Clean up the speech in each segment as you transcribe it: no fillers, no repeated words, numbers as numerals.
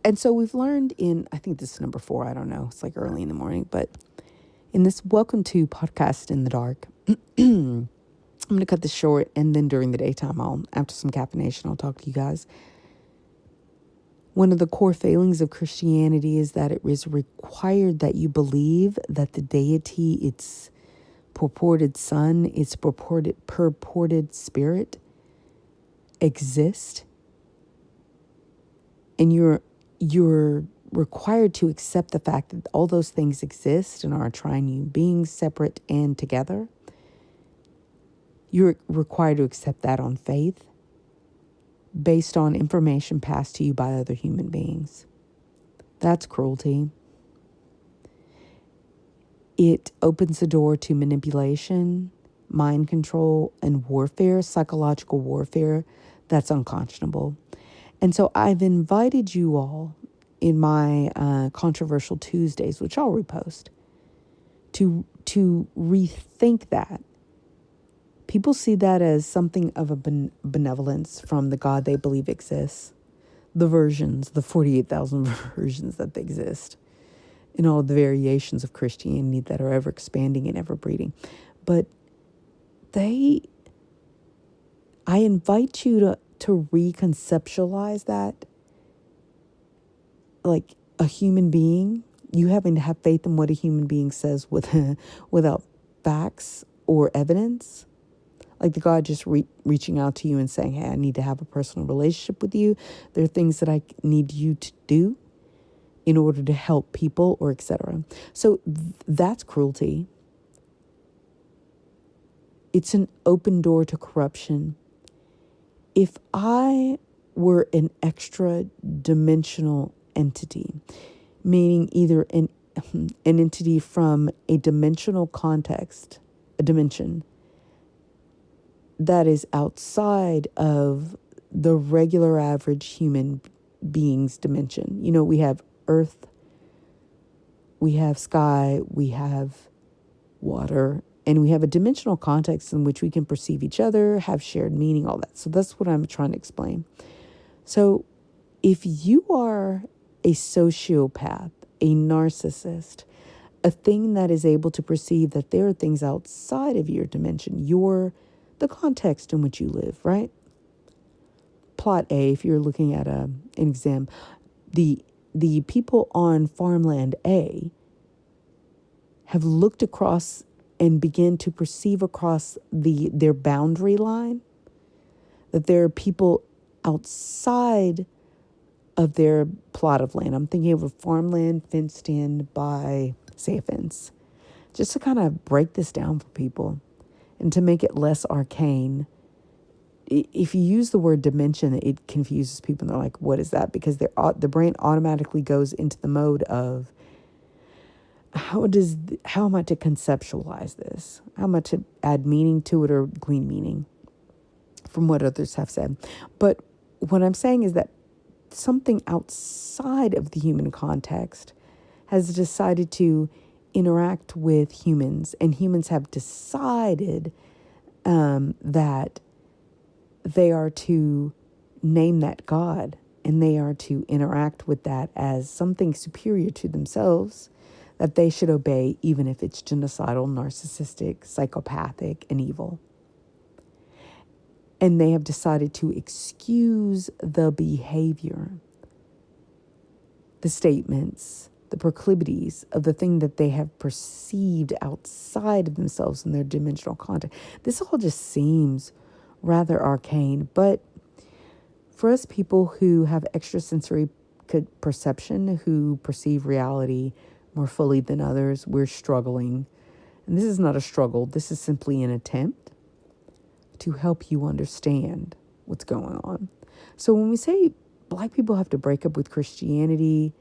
And so we've learned I think this is number 4, I don't know, it's like early in the morning, but in this Welcome to Podcast in the Dark, I'm going to cut this short, and then during the daytime, after some caffeination, I'll talk to you guys. One of the core failings of Christianity is that it is required that you believe that the deity, its purported son, its purported spirit exist. And you're required to accept the fact that all those things exist and are triune beings, separate and together. You're required to accept that on faith, based on information passed to you by other human beings. That's cruelty. It opens the door to manipulation, mind control, and warfare, psychological warfare that's unconscionable. And so I've invited you all in my Controversial Tuesdays, which I'll repost, to rethink that. People see that as something of a benevolence from the God they believe exists. The versions, the 48,000 versions that exist, and all the variations of Christianity that are ever expanding and ever breeding. But I invite you to reconceptualize that like a human being. You having to have faith in what a human being says without facts or evidence. Like the God just reaching out to you and saying, hey, I need to have a personal relationship with you. There are things that I need you to do in order to help people, or etc. So that's cruelty. It's an open door to corruption. If I were an extra dimensional entity, meaning either an entity from a dimensional context, a dimension, that is outside of the regular average human being's dimension. You know, we have earth, we have sky, we have water, and we have a dimensional context in which we can perceive each other, have shared meaning, all that. So that's what I'm trying to explain. So if you are a sociopath, a narcissist, a thing that is able to perceive that there are things outside of your dimension, the context in which you live, right? Plot A, if you're looking at an exam, the people on farmland A have looked across and begin to perceive across their boundary line that there are people outside of their plot of land. I'm thinking of a farmland fenced in by, say, a fence. Just to kind of break this down for people. And to make it less arcane, if you use the word dimension, it confuses people. And they're like, what is that? Because the brain automatically goes into the mode of, how am I to conceptualize this? How am I to add meaning to it or glean meaning from what others have said? But what I'm saying is that something outside of the human context has decided to interact with humans, and humans have decided that they are to name that God, and they are to interact with that as something superior to themselves that they should obey, even if it's genocidal, narcissistic, psychopathic, and evil. And they have decided to excuse the behavior, the statements, the proclivities of the thing that they have perceived outside of themselves in their dimensional context. This all just seems rather arcane, but for us people who have extrasensory perception, who perceive reality more fully than others, we're struggling. And this is not a struggle. This is simply an attempt to help you understand what's going on. So when we say Black people have to break up with Christianity,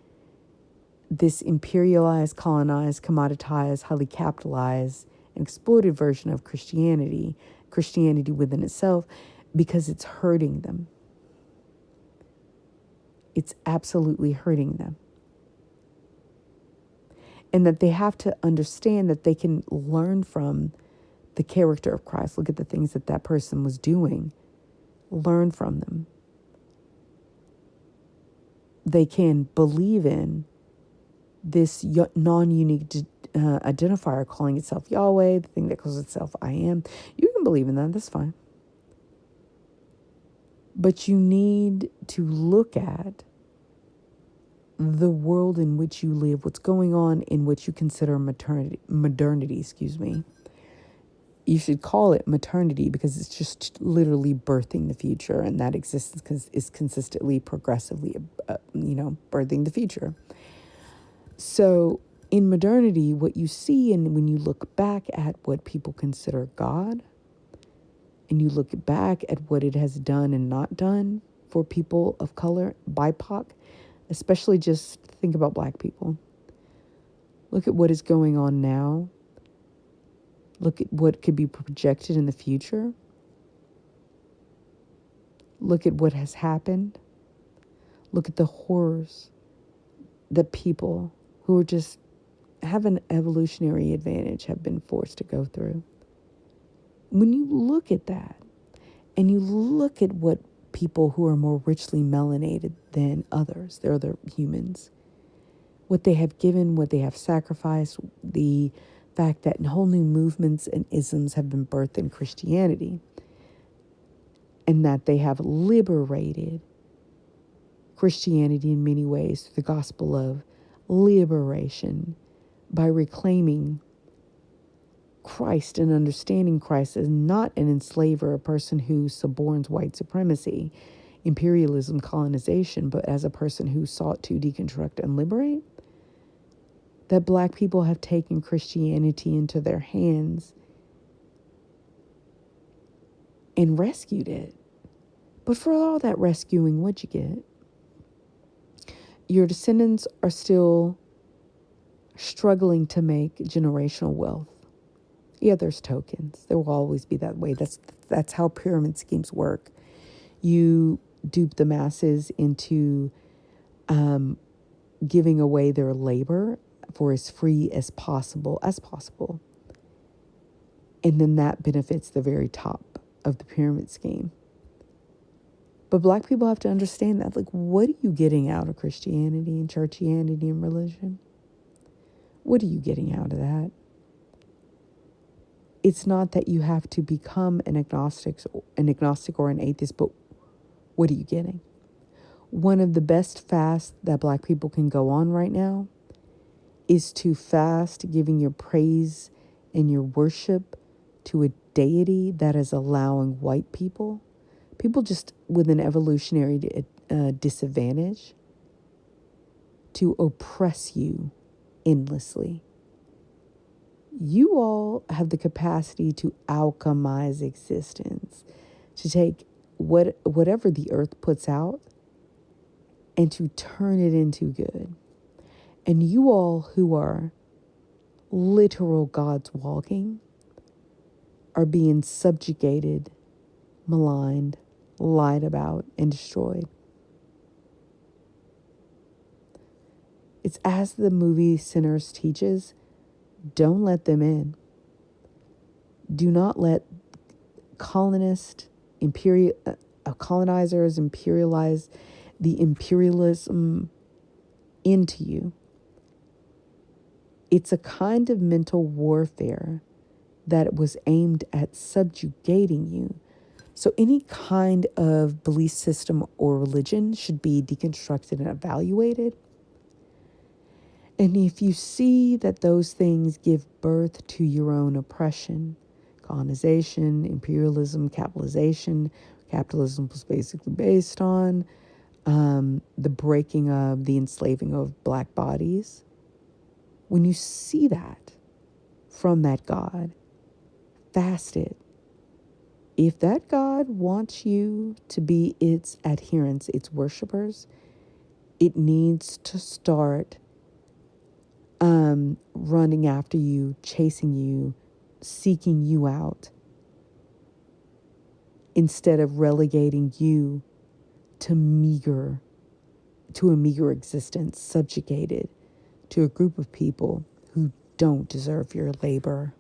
this imperialized, colonized, commoditized, highly capitalized, and exploited version of Christianity within itself, because it's hurting them. It's absolutely hurting them. And that they have to understand that they can learn from the character of Christ. Look at the things that person was doing. Learn from them. they can believe in this non-unique identifier calling itself Yahweh, the thing that calls itself I am. You can believe in that, that's fine. But you need to look at the world in which you live, what's going on in what you consider modernity. You should call it maternity because it's just literally birthing the future, and that existence is consistently, progressively, birthing the future. So in modernity, what you see, and when you look back at what people consider God, and you look back at what it has done and not done for people of color, BIPOC, especially just think about Black people. Look at what is going on now. Look at what could be projected in the future. Look at what has happened. Look at the horrors that people who are just have an evolutionary advantage have been forced to go through. When you look at that, and you look at what people who are more richly melanated than others, they're other humans, what they have given, what they have sacrificed, the fact that whole new movements and isms have been birthed in Christianity, and that they have liberated Christianity in many ways through the gospel of liberation by reclaiming Christ and understanding Christ as not an enslaver, a person who suborns white supremacy, imperialism, colonization, but as a person who sought to deconstruct and liberate. That Black people have taken Christianity into their hands and rescued it. But for all that rescuing, what'd you get? Your descendants are still struggling to make generational wealth. Yeah, there's tokens. There will always be that way. That's how pyramid schemes work. You dupe the masses into giving away their labor for as free as possible. And then that benefits the very top of the pyramid scheme. But Black people have to understand that. Like, what are you getting out of Christianity and churchianity and religion? What are you getting out of that? It's not that you have to become an agnostic or an atheist, but what are you getting? One of the best fasts that Black people can go on right now is to fast giving your praise and your worship to a deity that is allowing white people just with an evolutionary disadvantage, to oppress you endlessly. You all have the capacity to alchemize existence, to take whatever the earth puts out and to turn it into good. And you all who are literal gods walking are being subjugated, maligned, lied about, and destroyed. It's as the movie Sinners teaches, don't let them in. Do not let colonizers imperialize the imperialism into you. It's a kind of mental warfare that was aimed at subjugating you. So any kind of belief system or religion should be deconstructed and evaluated. And if you see that those things give birth to your own oppression, colonization, imperialism, capitalization, capitalism was basically based on the breaking of, the enslaving of Black bodies. When you see that from that God, fast it. If that God wants you to be its adherents, its worshipers, it needs to start running after you, chasing you, seeking you out, instead of relegating you to a meager existence, subjugated to a group of people who don't deserve your labor.